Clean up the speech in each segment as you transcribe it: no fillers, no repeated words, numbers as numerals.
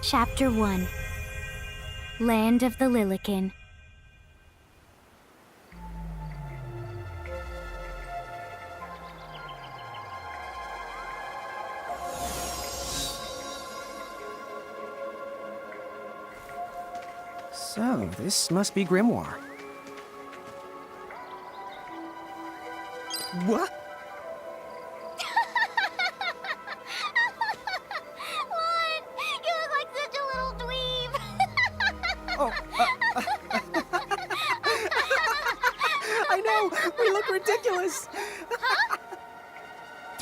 Chapter 1 Land of the Lilican. So, this must be Grimoire. What? What? You look like such a little dweeb. Oh, I know! We look ridiculous!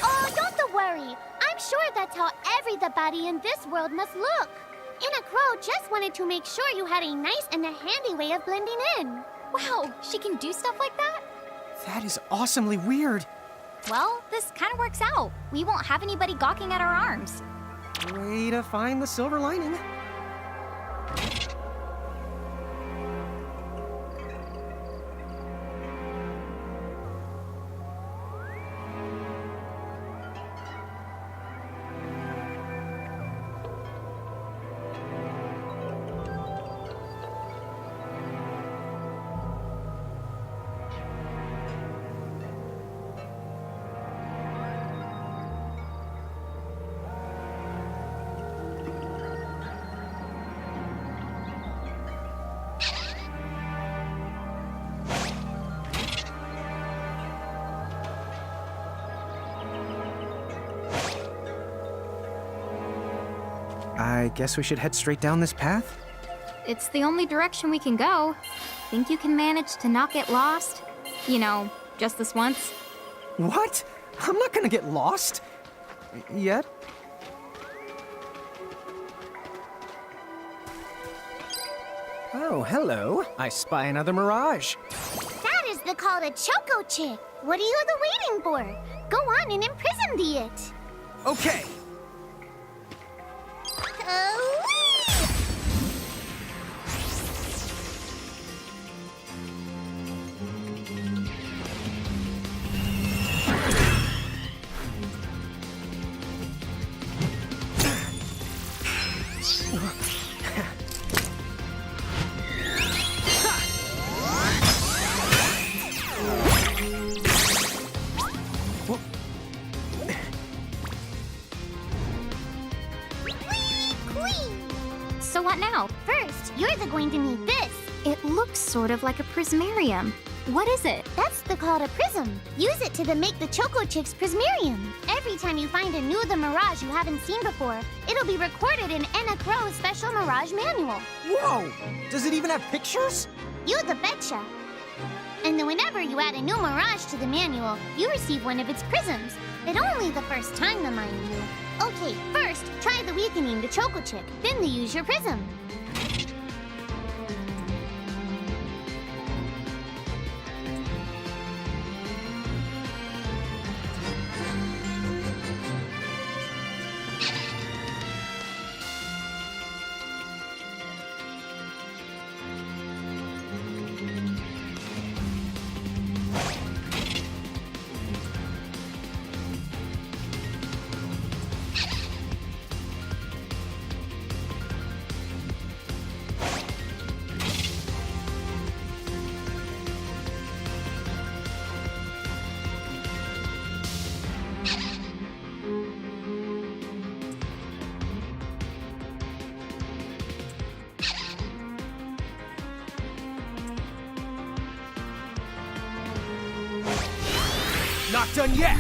Oh, don't worry. I'm sure that's how everybody in this world must look. Enna Crow just wanted to make sure you had a nice and a handy way of blending in. Wow, she can do stuff like that? That is awesomely weird. Well, this kind of works out. We won't have anybody gawking at our arms. Way to find the silver lining. I guess we should head straight down this path? It's the only direction we can go. Think you can manage to not get lost? You know, just this once? What? I'm not gonna get lost. Yet? Oh, hello. I spy another mirage. That is the call to Choco Chick. What are you waiting for? Go on and imprison the it. Okay. So what now? First, you're going to need this. It looks sort of like a prismarium. What is it? That's the call to Prism. Use it to make the Choco Chick's prismarium. Every time you find a new the mirage you haven't seen before, it'll be recorded in Enna Crow's special mirage manual. Whoa! Does it even have pictures? You the betcha. And then whenever you add a new mirage to the manual, you receive one of its prisms. But only the first time, mind you. Okay, first, try the weakening the Choco Chick, then use your prism. Not done yet!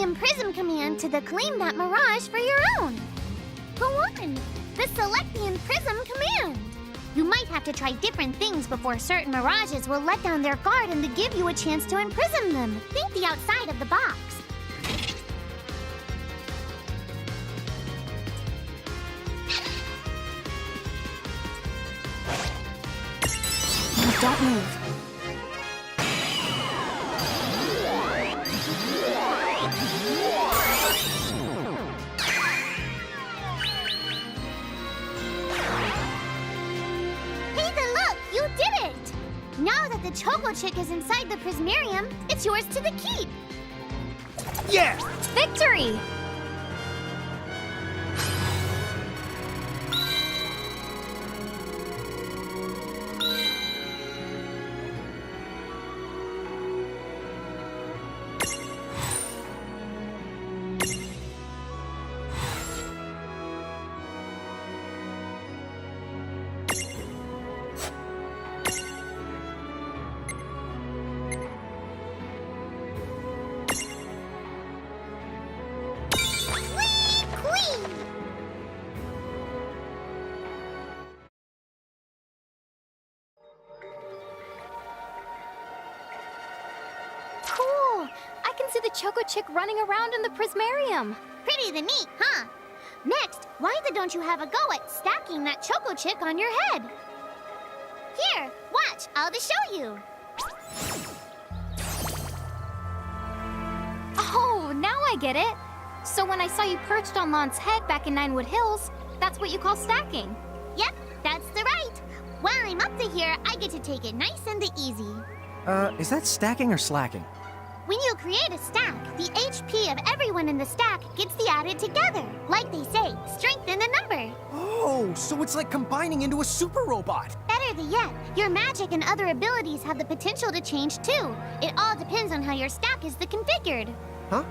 Imprism command to claim that mirage for your own. Go on, select the Imprism command. You might have to try different things before certain mirages will let down their guard and to give you a chance to imprison them. Think the outside of the box. Don't move. Now that the Choco Chick is inside the prismarium, it's yours to the keep. Yeah! Victory! Cool! I can see the Choco Chick running around in the prismarium. Pretty the neat, huh? Next, why don't you have a go at stacking that Choco Chick on your head? Here, watch, I'll just show you. Oh, now I get it. So when I saw you perched on Lon's head back in Ninewood Hills, that's what you call stacking. Yep, that's the right. While I'm up to here, I get to take it nice and easy. Is that stacking or slacking? When you create a stack, the HP of everyone in the stack gets the added together. Like they say, strength in the number. Oh, so it's like combining into a super robot. Better yet, your magic and other abilities have the potential to change too. It all depends on how your stack is configured. Huh?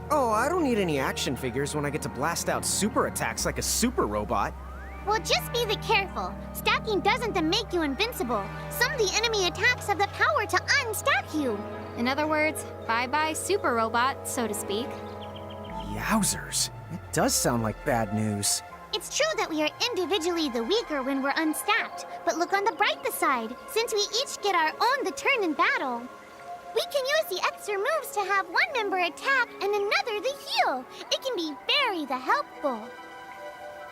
Oh, I don't need any action figures when I get to blast out super attacks like a super robot. Well, just be careful. Stacking doesn't make you invincible. Some of the enemy attacks have the power to unstack you. In other words, bye-bye super robot, so to speak. Yowzers. It does sound like bad news. It's true that we are individually the weaker when we're unstacked, but look on the brighter side. Since we each get our own turn in battle, we can use the extra moves to have one member attack and another heal. It can be very helpful.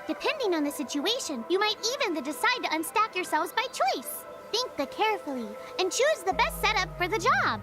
Depending on the situation, you might even decide to unstack yourselves by choice. Think carefully and choose the best setup for the job.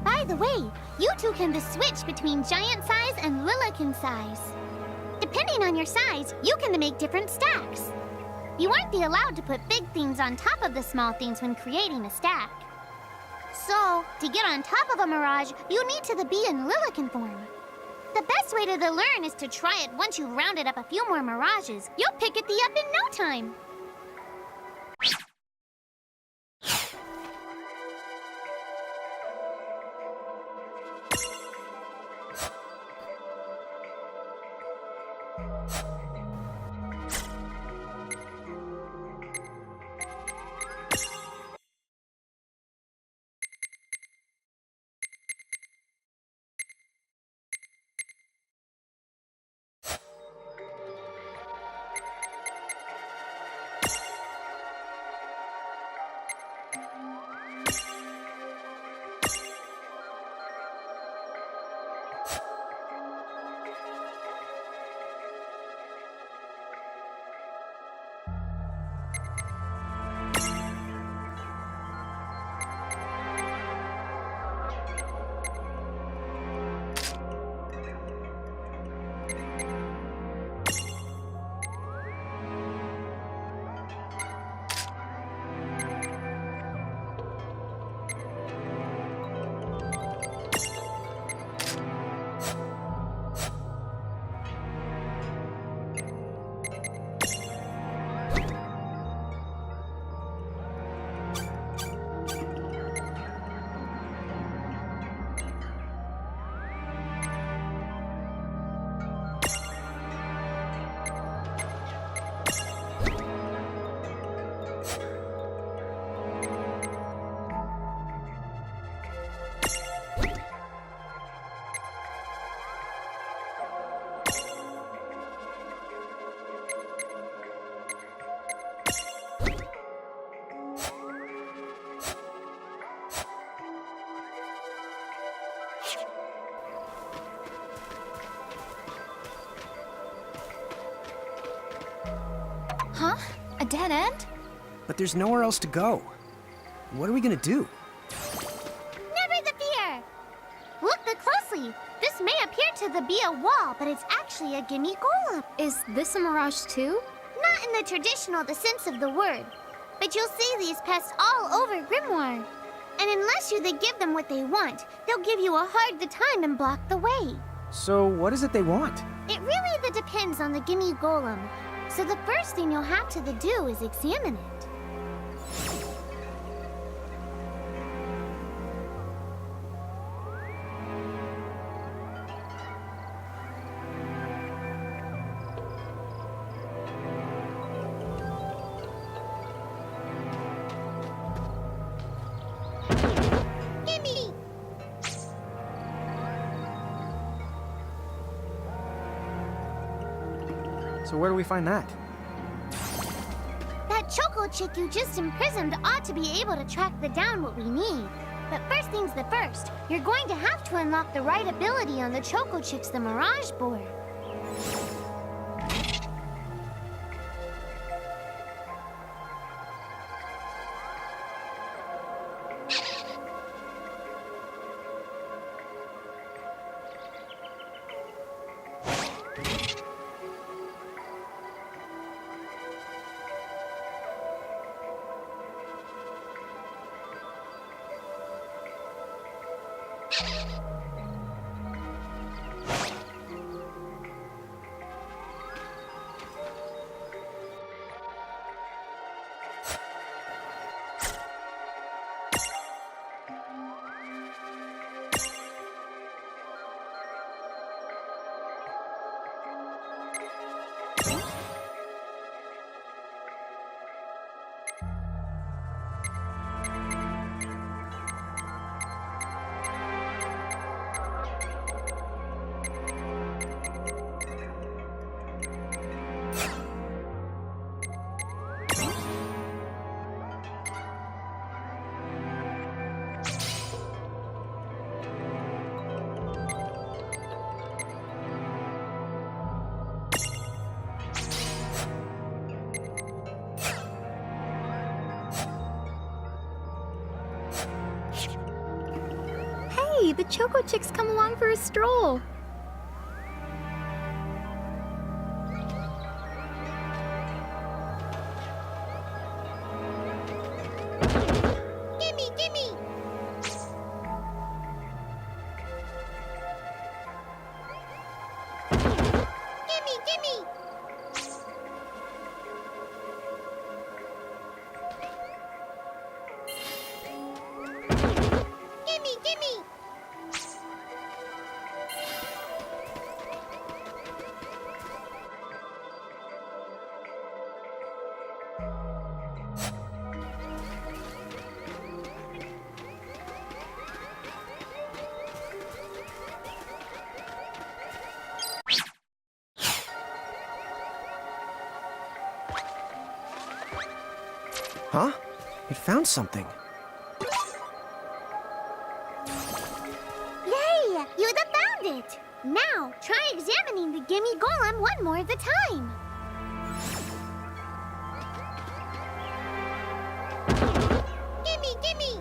By the way, you two can switch between giant size and Lilican size. Depending on your size, you can make different stacks. You aren't allowed to put big things on top of the small things when creating a stack. So, to get on top of a mirage, you need to be in Lilican form. The best way to learn is to try it once you've rounded up a few more mirages. You'll pick it up in no time. dead end? But there's nowhere else to go. What are we gonna do? Never the fear! Look closely. This may appear to be a wall, but it's actually a gimme golem. Is this a mirage too? Not in the traditional sense of the word, but you'll see these pests all over Grimoire. And unless they give them what they want, they'll give you a hard time and block the way. So what is it they want? It really depends on the gimme golem. So the first thing you'll have to do is examine it. Gimme! So where do we find that? That choco chick you just imprisoned ought to be able to track down what we need. But first things the first, you're going to have to unlock the right ability on the choco chick's the mirage board. Hey, the choco chick's come along for a stroll. Gimme, gimme! Gimme, gimme! Gimme, gimme! Huh? It found something. Yay! You found it! Now, try examining the gimme golem one more at a time. Gimme, gimme!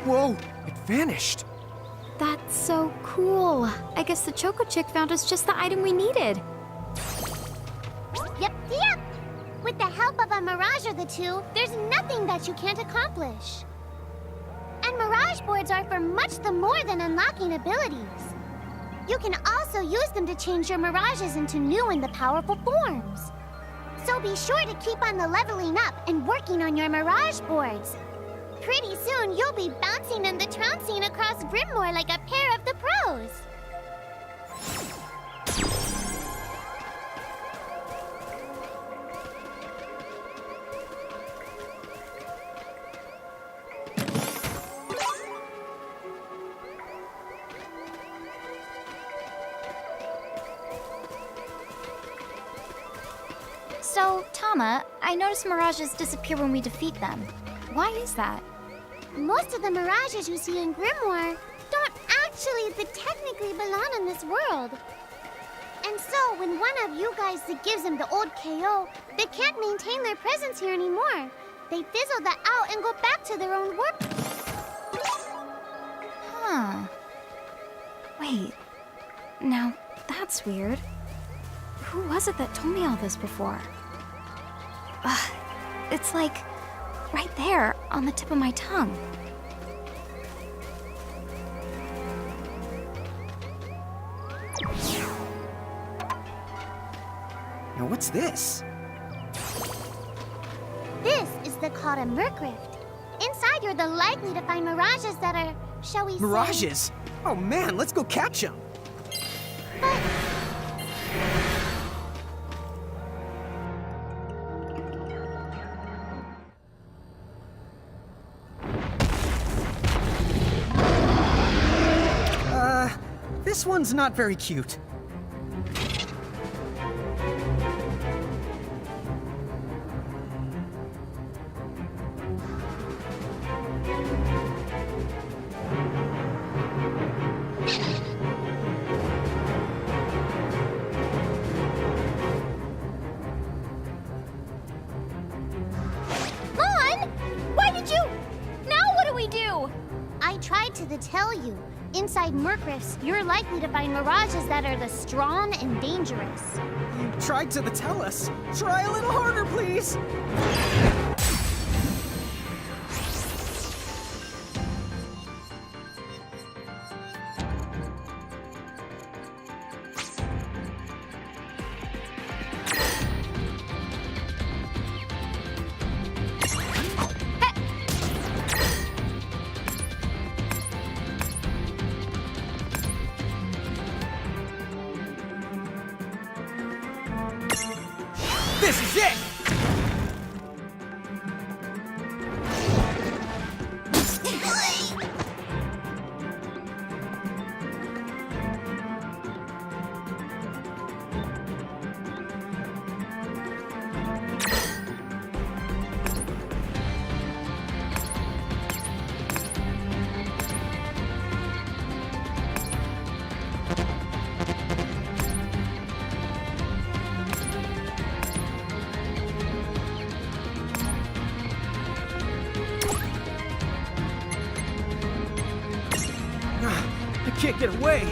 Whoa! It vanished! That's so cool. I guess the choco chick found us just the item we needed. Yep. With the help of a mirage or the two, there's nothing that you can't accomplish. And mirage boards are for much more than unlocking abilities. You can also use them to change your mirages into new and powerful forms. So be sure to keep on the leveling up and working on your mirage boards. Pretty soon, you'll be bouncing and trouncing across Grimoire like a pair of the pros. So, Tama, I noticed mirages disappear when we defeat them. Why is that? Most of the mirages you see in Grimoire don't actually technically belong in this world. And so, when one of you guys gives them the old KO, they can't maintain their presence here anymore. They fizzle that out and go back to their own warp. Huh. Wait. Now, that's weird. Who was it that told me all this before? It's like right there on the tip of my tongue. Now what's this? This is called a Merc Rift. Inside, you're likely to find mirages that are, shall we say... Mirages? Oh man, let's go catch them! This one's not very cute. I tried to tell you. Inside Merc Rifts, you're likely to find mirages that are strong and dangerous. You tried to tell us. Try a little harder, please. This is it! I can't get away!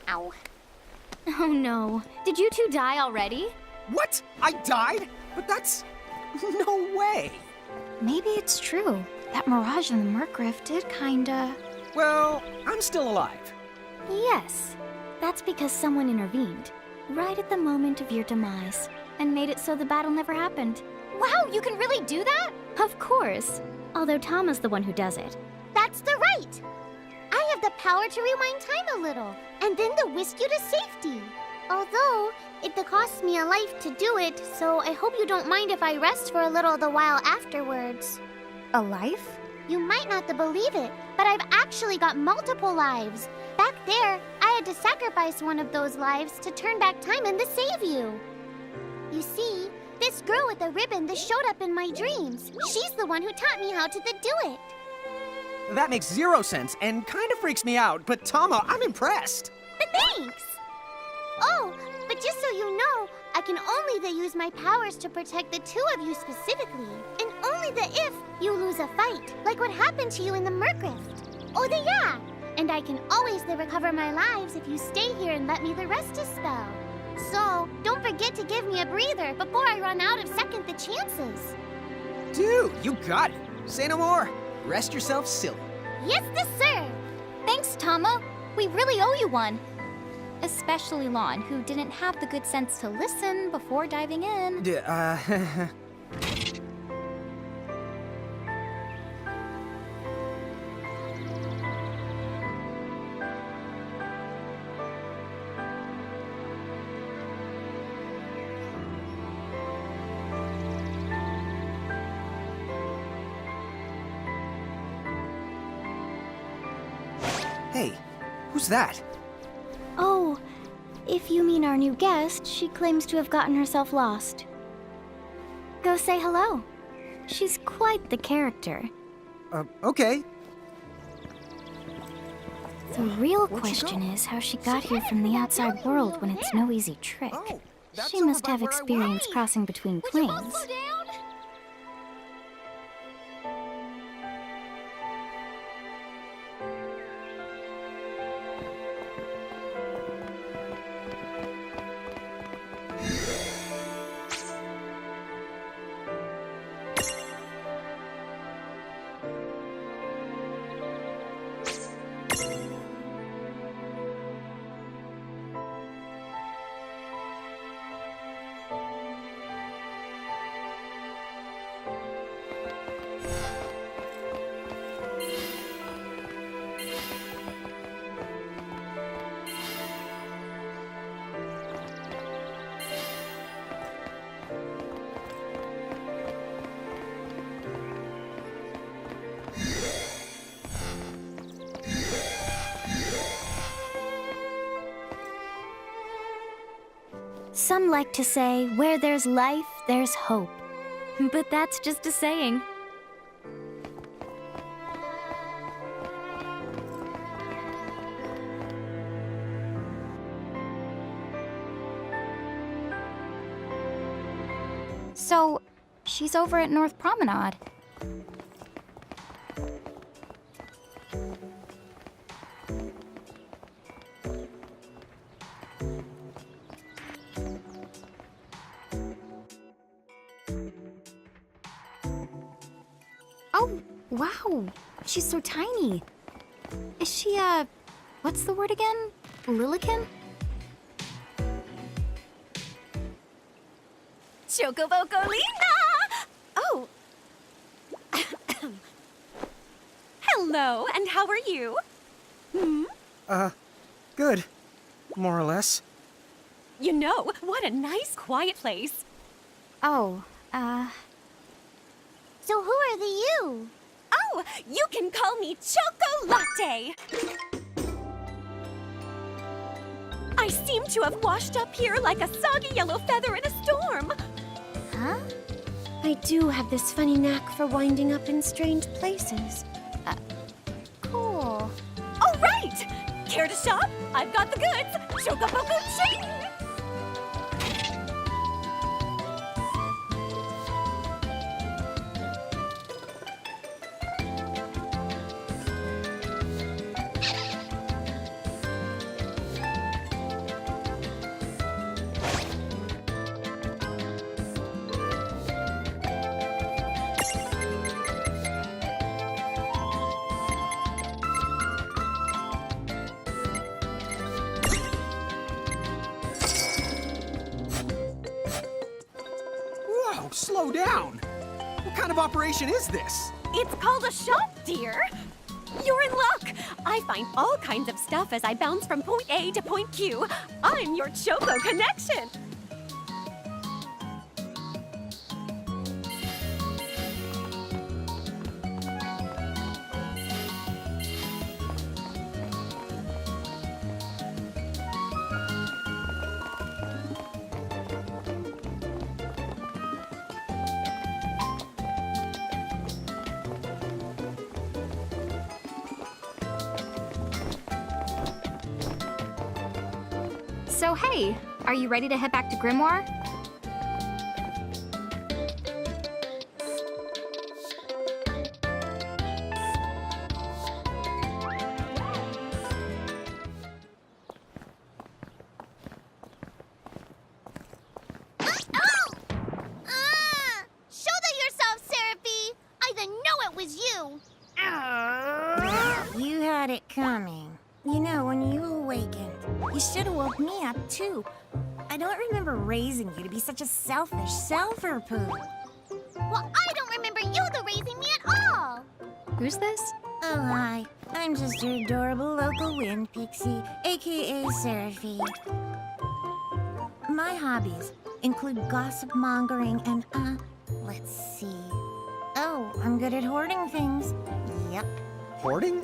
Ow. Oh no. Did you two die already? What? I died? But that's... no way! Maybe it's true. That mirage in the Merc Rift did kinda... Well, I'm still alive. Yes. That's because someone intervened. Right at the moment of your demise. And made it so the battle never happened. Wow, you can really do that? Of course. Although Tama's the one who does it. That's the right! I have the power to rewind time a little, and then to whisk you to safety. Although, it costs me a life to do it, so I hope you don't mind if I rest for a little the while afterwards. A life? You might not believe it, but I've actually got multiple lives. Back there, I had to sacrifice one of those lives to turn back time and to save you. You see, this girl with the ribbon that showed up in my dreams, she's the one who taught me how to do it. That makes zero sense and kind of freaks me out, but Tama, I'm impressed. But thanks! Oh, but just so you know, I can only use my powers to protect the two of you specifically. And only if you lose a fight, like what happened to you in the Merc Rift. Oh, yeah! And I can always recover my lives if you stay here and let me rest a spell. So, don't forget to give me a breather before I run out of second chances. Dude, you got it. Say no more. Rest yourself silly. Yes, sir! Thanks, Tama. We really owe you one. Especially Lon, who didn't have the good sense to listen before diving in. Hey, who's that? Oh, if you mean our new guest, she claims to have gotten herself lost. Go say hello. She's quite the character. Okay. The real Where'd she question go? is how she got here from the outside world when it's no easy trick. Oh, that's She over must by have where I experience was. crossing between Would you both planes. slow down? Some like to say, where there's life, there's hope. But that's just a saying. So, she's over at North Promenade. Oh, wow. She's so tiny. Is she, what's the word again? Lilican? Chocobocolina! Oh. Hello, and how are you? Good. More or less. You know, what a nice, quiet place. Oh, So who are the you? Oh, you can call me Chocolate. I seem to have washed up here like a soggy yellow feather in a storm. Huh? I do have this funny knack for winding up in strange places. Cool. All right! Care to shop? I've got the goods. Chocoboco ching! Whoa, slow down! What kind of operation is this? It's called a shop, dear. You're in luck. I find all kinds of stuff as I bounce from point A to point Q. I'm your Choco connection. so hey, are you ready to head back to Grimoire? Shoulder yourself, Seraphie! I didn't know it was you! You had it coming. You know, when you awakened, you should have woke me up too. I don't remember raising you to be such a selfish self-poo. Well, I don't remember you raising me at all! Who's this? Oh, hi. I'm just your adorable local wind pixie, aka Seraphie. My hobbies include gossip mongering and, let's see. Oh, I'm good at hoarding things. Yep, Hoarding?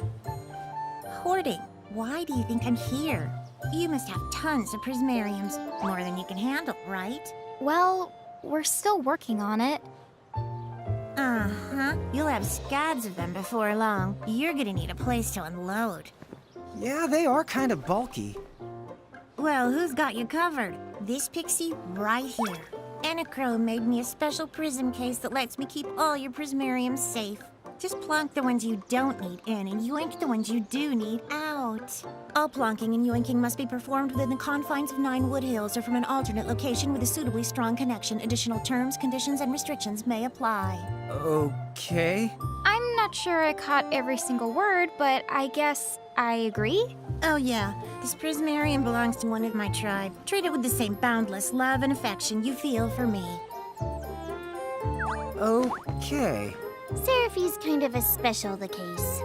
hoarding. Why do you think I'm here? You must have tons of prismariums. More than you can handle, right? Well, we're still working on it. Uh-huh. You'll have scads of them before long. You're gonna need a place to unload. Yeah, they are kind of bulky. Well, who's got you covered? This pixie right here. Enna made me a special prism case that lets me keep all your prismariums safe. Just plonk the ones you don't need in and yoink the ones you do need out. All plonking and yoinking must be performed within the confines of 9 Wood Hills or from an alternate location with a suitably strong connection. Additional terms, conditions, and restrictions may apply. Okay. I'm not sure I caught every single word, but I guess I agree. Oh yeah, this prismarium belongs to one of my tribe. Treat it with the same boundless love and affection you feel for me. Okay. Seraphi's kind of a special the case.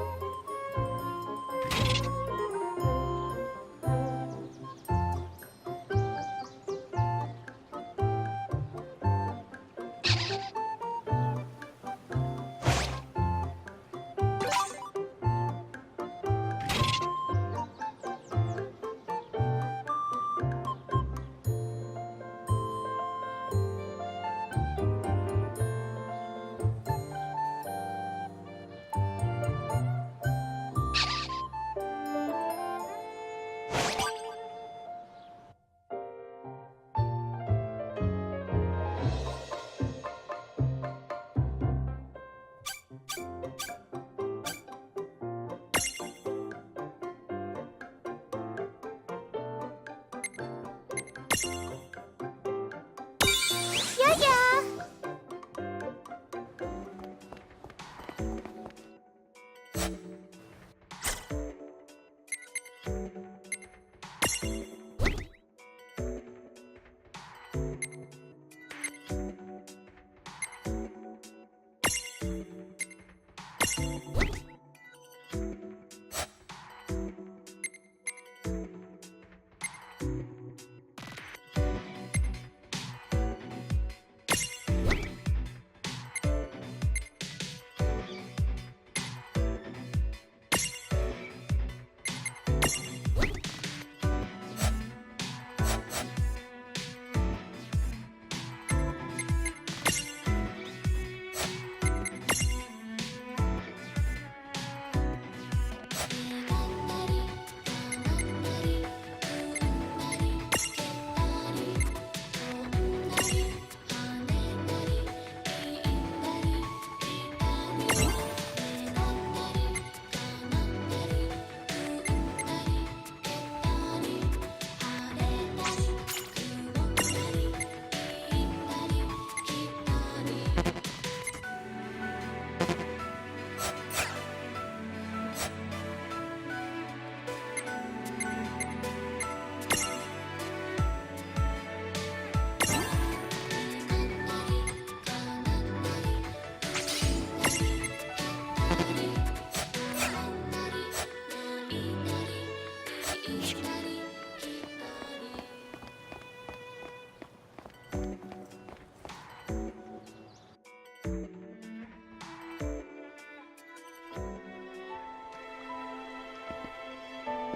Yeah.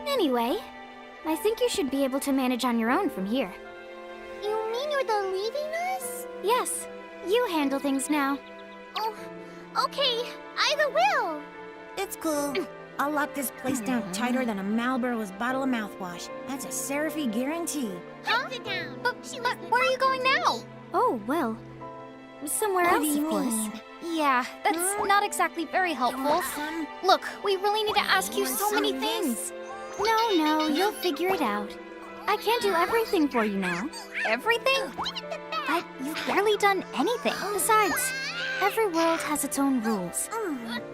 Anyway, I think you should be able to manage on your own from here. You mean you're the leaving us? Yes, you handle things now. Oh, okay. Either will. It's cool. I'll lock this place down tighter than a Marlboro's bottle of mouthwash. That's a Seraphy guarantee. Hands it down. But where are you going now? Oh, well, somewhere What else, do you of course. mean? Yeah, that's not exactly very helpful. Look, we really need to ask you so many things. No, you'll figure it out. I can't do everything for you now. Everything? But you've barely done anything. Besides, every world has its own rules.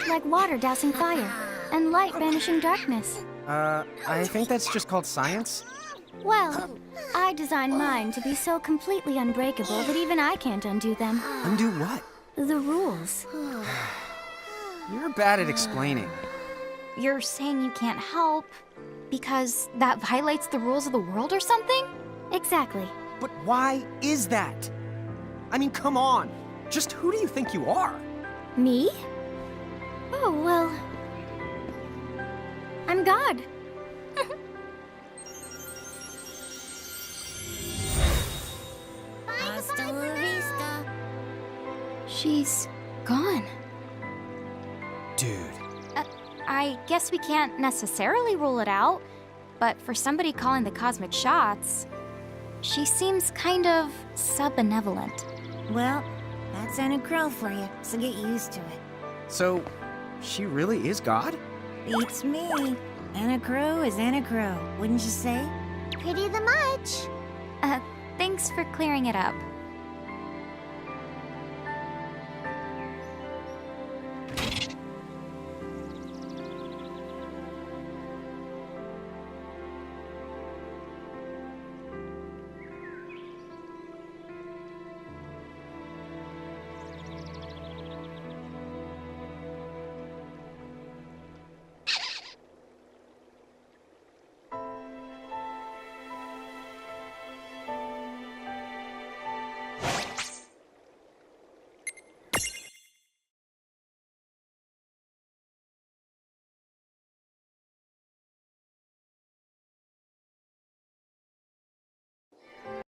Like water dousing fire, and light banishing darkness. I think that's just called science. Well, I designed mine to be so completely unbreakable that even I can't undo them. Undo what? The rules. You're bad at explaining. You're saying you can't help because that violates the rules of the world or something? Exactly. But why is that? I mean, come on. Just who do you think you are? Me? Oh, well, I'm God. She's gone. Dude. I guess we can't necessarily rule it out, but for somebody calling the cosmic shots, she seems kind of sub-benevolent. Well, that's Enna Crow for you, so get used to it. So, she really is God? Beats me. Enna Crow is Enna Crow, wouldn't you say? Pretty the much. Thanks for clearing it up.